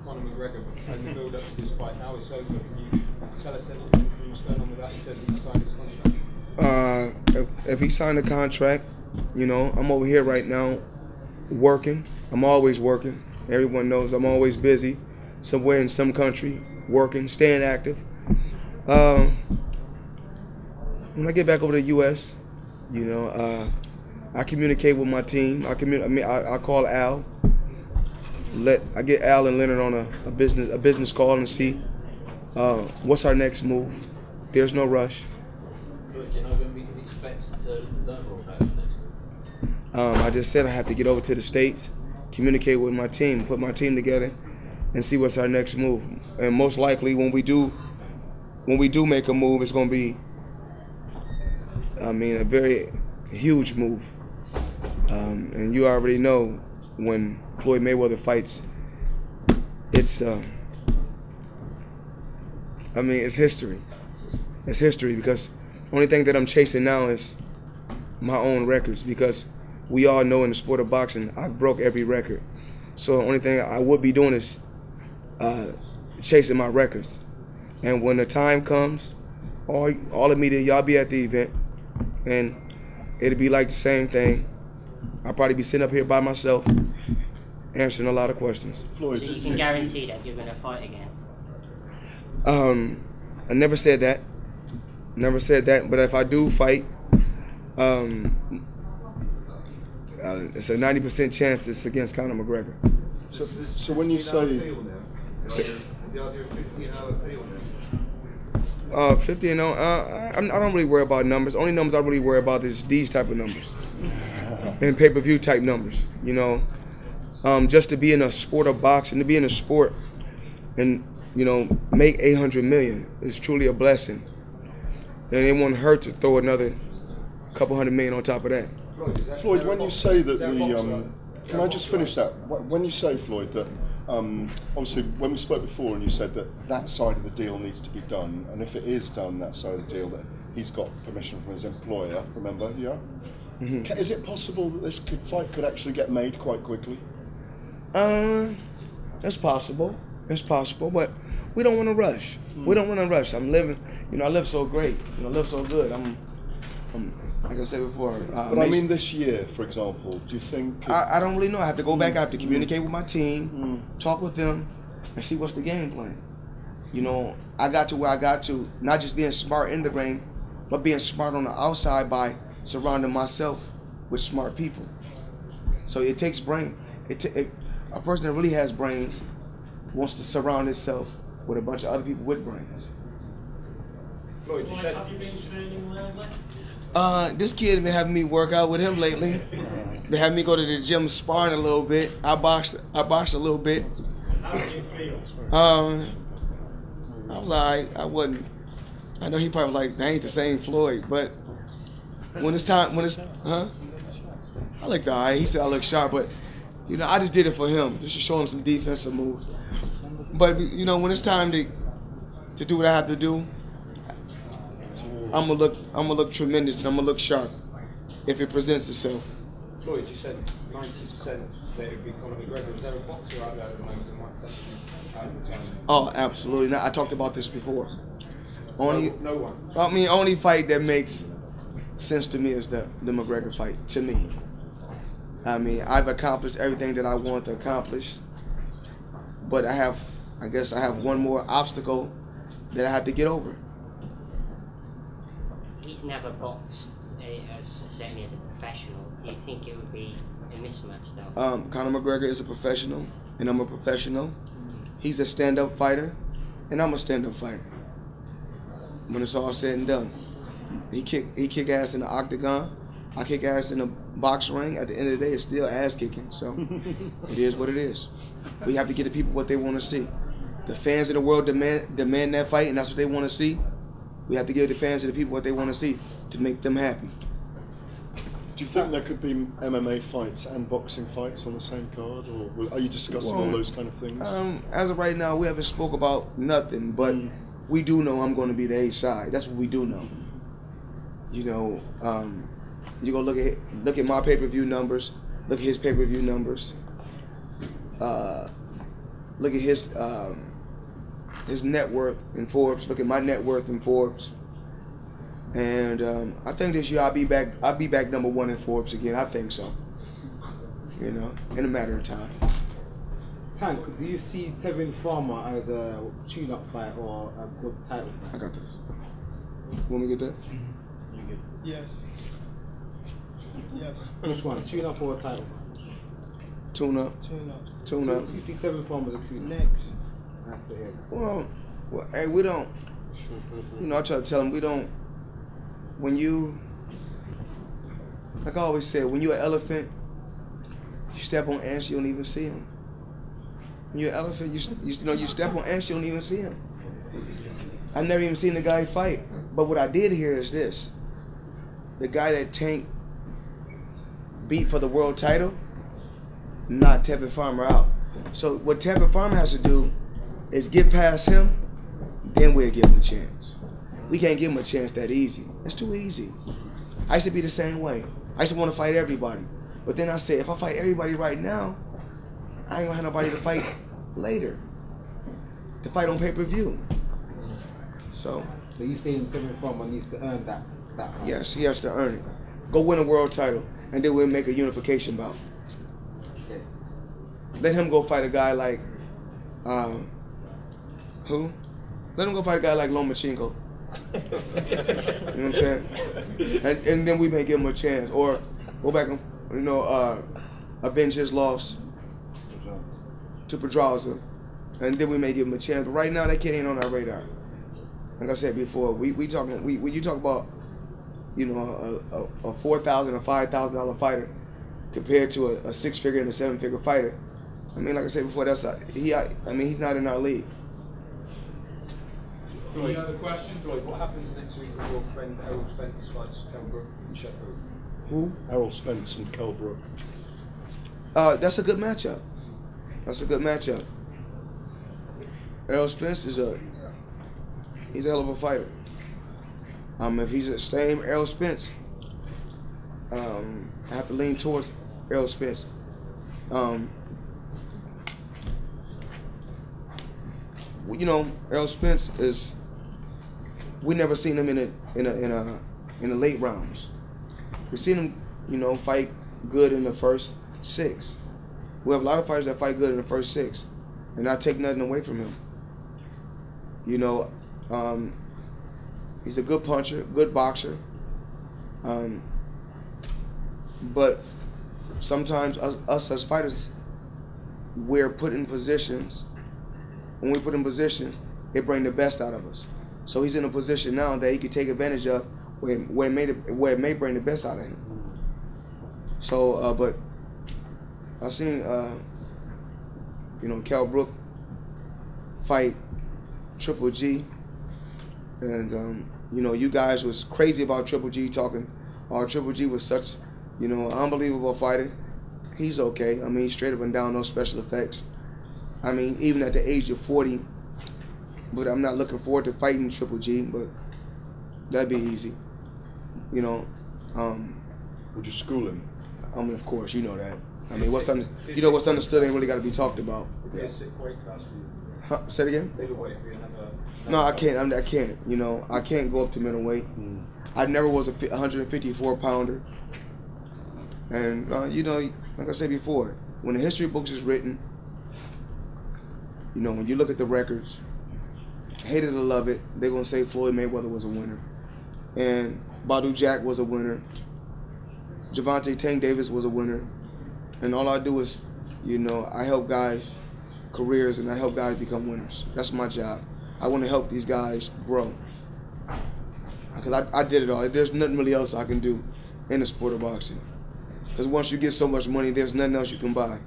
Conor McGregor and the build up to this fight. Now it's over. Can you tell us anything what's going on with that? He says he signed his contract. If he signed a contract, you know, I'm over here right now working. I'm always working. Everyone knows I'm always busy, somewhere in some country, working, staying active. When I get back over to the U.S., you know, I communicate with my team. I call Al. I get Al and Leonard on a business call and see what's our next move. There's no rush. Do you know when we can expect to learn more about it next week? I just said I have to get over to the States, communicate with my team, put my team together, and see what's our next move. And most likely, when we do make a move, it's going to be, I mean, a very huge move. And you already know when Floyd Mayweather fights, it's, I mean, it's history. It's history because the only thing that I'm chasing now is my own records, because we all know in the sport of boxing, I broke every record. So the only thing I would be doing is chasing my records. And when the time comes, all the media, y'all be at the event, and it'll be like the same thing. I'll probably be sitting up here by myself, answering a lot of questions. Floyd, so you can guarantee that you're going to fight again? I never said that. Never said that. But if I do fight, it's a 90% chance it's against Conor McGregor. So when you say... 50 and 0, I don't really worry about numbers. Only numbers I really worry about is these type of numbers. And pay-per-view type numbers, you know. Just to be in a sport of boxing, to be in a sport and, you know, make 800 million is truly a blessing. And it won't hurt to throw another couple $100 million on top of that. Floyd, when you say that the, can I just finish that? When you say, Floyd, that obviously when we spoke before and you said that that side of the deal needs to be done, and if it is done, that side of the deal, that he's got permission from his employer, remember, yeah? Mm-hmm. Is it possible that this fight could actually get made quite quickly? It's possible. It's possible, but we don't want to rush. We don't want to rush. I'm living, you know, I live so great. You know, I live so good. I'm like I said before. But I mean this year, for example, do you think... I don't really know. I have to go back. I have to communicate with my team, talk with them, and see what's the game plan. You know, I got to where I got to, not just being smart in the ring, but being smart on the outside by surrounding myself with smart people. So it takes brain. A person that really has brains wants to surround itself with a bunch of other people with brains. Floyd, you said... Have you been training lately? This kid been having me work out with him lately. Been having me go to the gym sparring a little bit. I boxed a little bit. How did you feel? I was like, I know he probably like, that ain't the same Floyd, but when it's time, I looked all right. He said I look sharp, but you know, I just did it for him, just to show him some defensive moves. But you know, when it's time to do what I have to do, I'm gonna look tremendous and I'm gonna look sharp if it presents itself. Floyd, you said 90% that it would be Conor McGregor. Is there a boxer out there at the moment that might take you out of the time? Oh, absolutely. Now, I talked about this before. No one. I mean, only fight that makes sense to me is the McGregor fight. To me, I mean, I've accomplished everything that I want to accomplish, but I guess I have one more obstacle that I have to get over. He's never boxed, certainly as a professional. Do you think it would be a mismatch, though? Conor McGregor is a professional, and I'm a professional. He's a stand-up fighter, and I'm a stand-up fighter. When it's all said and done, he kick ass in the octagon. I kick ass in the box ring. At the end of the day, it's still ass kicking. So it is what it is. We have to get the people what they want to see. The fans of the world demand that fight, and that's what they want to see. We have to give the fans of the people what they want to see to make them happy. Do you think there could be MMA fights and boxing fights on the same card, or are you discussing all those kind of things? As of right now, we haven't spoke about nothing, but we do know I'm going to be the A side. That's what we do know. You know, you go look at my pay-per-view numbers, look at his pay-per-view numbers. look at his net worth in Forbes. Look at my net worth in Forbes. And I think this year I'll be back #1 in Forbes again. I think so. You know, in a matter of time. Tank, do you see Tevin Farmer as a tune-up fight or a good title fight? I got this. Want me to get that? Yes. Yes. Which one, tune-up or a title? Tune up. Tune up. Tune up. You see Tevin Farmer as a tune-up? Next. That's the head. Well, hey, we don't. You know, I try to tell them we don't. When you, like I always said, when you're an elephant, you step on ants, you don't even see them. When you're an elephant, you step on ants, you don't even see them. I've never even seen the guy fight. But what I did hear is this: the guy that Tank beat for the world title knocked Tevin Farmer out. So what Tevin Farmer has to do is get past him, then we'll give him a chance. We can't give him a chance that easy. It's too easy. I used to be the same way. I used to want to fight everybody. But then I said, if I fight everybody right now, I ain't gonna have nobody to fight later. To fight on pay-per-view. So you saying Tevin Farmer needs to earn that fight? yes, he has to earn it. Go win a world title, and then we'll make a unification bout. Okay. Let him go fight a guy like, who? Let him go fight a guy like Lomachenko. You know what I'm saying? And then we may give him a chance, or go back and avenge his loss to Pedraza, and then we may give him a chance. But right now, that kid ain't on our radar. Like I said before, when you talk about, you know, a $4,000 or $5,000 fighter compared to a 6-figure and a 7-figure fighter. I mean, like I said before, he's not in our league. Any other questions? Floyd, what happens next week with your friend Errol Spence fights Kell Brook in Sheffield? Who? Errol Spence and Kell Brook. That's a good matchup. Errol Spence he's a hell of a fighter. If he's the same Errol Spence, I have to lean towards Errol Spence. You know, Errol Spence is. We never seen him in the late rounds. We've seen him, you know, fight good in the first 6. We have a lot of fighters that fight good in the first 6, and I take nothing away from him. You know, he's a good puncher, good boxer. But sometimes us as fighters, we're put in positions. When we put in positions, it brings the best out of us. So he's in a position now that he can take advantage of where it may bring the best out of him. So, but I've seen, you know, Kell Brook fight Triple G, and you know, you guys was crazy about Triple G talking. Triple G was such, you know, an unbelievable fighter. He's okay. I mean, straight up and down, no special effects. I mean, even at the age of 40. But I'm not looking forward to fighting Triple G, but that'd be easy. You know. Would you school him? I mean, of course, you know that. I mean, what's understood ain't really got to be talked about. Yeah. Weight class for you. Say it again? Middleweight for you. No, I can't. I can't. You know, I can't go up to middleweight. I never was a 154-pounder. And you know, like I said before, when the history books is written, you know, when you look at the records, hate it or love it, they're gonna say Floyd Mayweather was a winner, and Badu Jack was a winner. Gervonta Davies was a winner, and all I do is, you know, I help guys' careers and I help guys become winners. That's my job. I want to help these guys grow. Because I did it all. There's nothing really else I can do in the sport of boxing. Because once you get so much money, there's nothing else you can buy.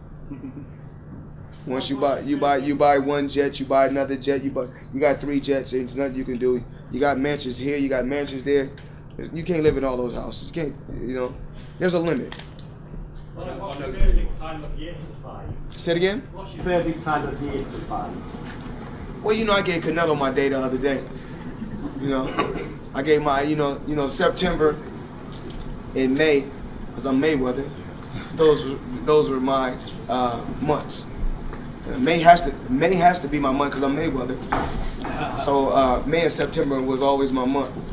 Once you buy one jet, you buy another jet, you got 3 jets, and there's nothing you can do. You got mansions here, you got mansions there. You can't live in all those houses. You can't, you know, there's a limit. What's your perfect time of year to fight? Say it again? What's your perfect time of year to fight? Well, you know, I gave Canelo my day the other day. You know, I gave my, you know, September and May, because I'm Mayweather. Those were my months. May has to be my month because I'm Mayweather. So May and September was always my months.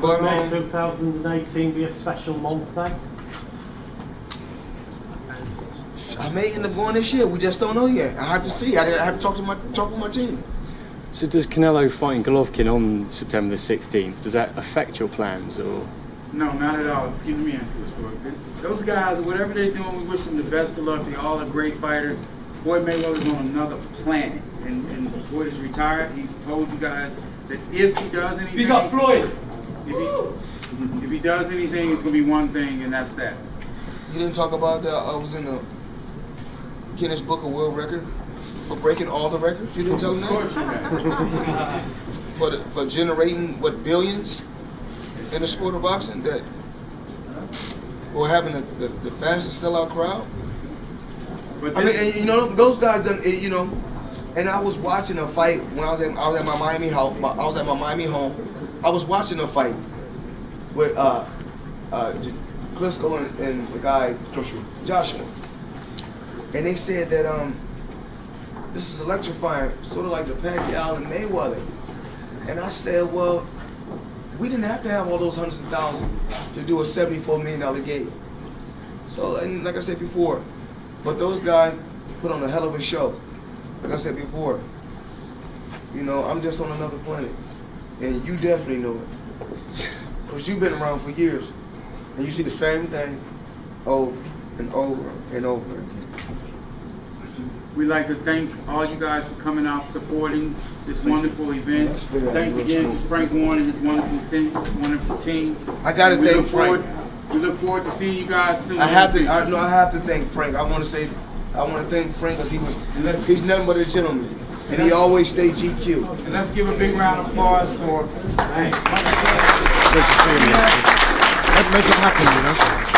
But May 2018 be a special month then? I may end up going this year. We just don't know yet. I have to see. I have to talk with my team. So does Canelo fighting Golovkin on September the 16th, does that affect your plans or? No, not at all. Excuse me, answer this for it. Those guys, whatever they're doing, we wish them the best of luck. They all are great fighters. Floyd Mayweather's on another planet, and Floyd is retired. He's told you guys that if he does anything, Big up Floyd. If he does anything, it's gonna be one thing, and that's that. You didn't talk about that. I was in the Guinness Book of World Record for breaking all the records. You didn't tell them that. Of course you have. For generating what billions in the sport of boxing, that or having the fastest sellout crowd. But I mean, and, you know, those guys done. You know, and I was watching a fight when I was at my Miami house. I was at my Miami home. I was watching a fight with Klitschko and the guy Joshua, and they said that this is electrifying, sort of like the Pacquiao and Mayweather. And I said, well, we didn't have to have all those hundreds of thousands to do a $74 million game. So, and like I said before, but those guys put on a hell of a show. Like I said before, you know, I'm just on another planet. And you definitely know it. Because you've been around for years. And you see the same thing over and over and over again. We'd like to thank all you guys for coming out supporting this wonderful event. Thanks again to Frank Warren and his wonderful team. I gotta thank Frank. We look forward to seeing you guys soon. I have to thank Frank. I want to thank Frank because he's nothing but a gentleman. And he always stays GQ. And let's give a big round of applause for Great to see you. Let's make it happen, you know.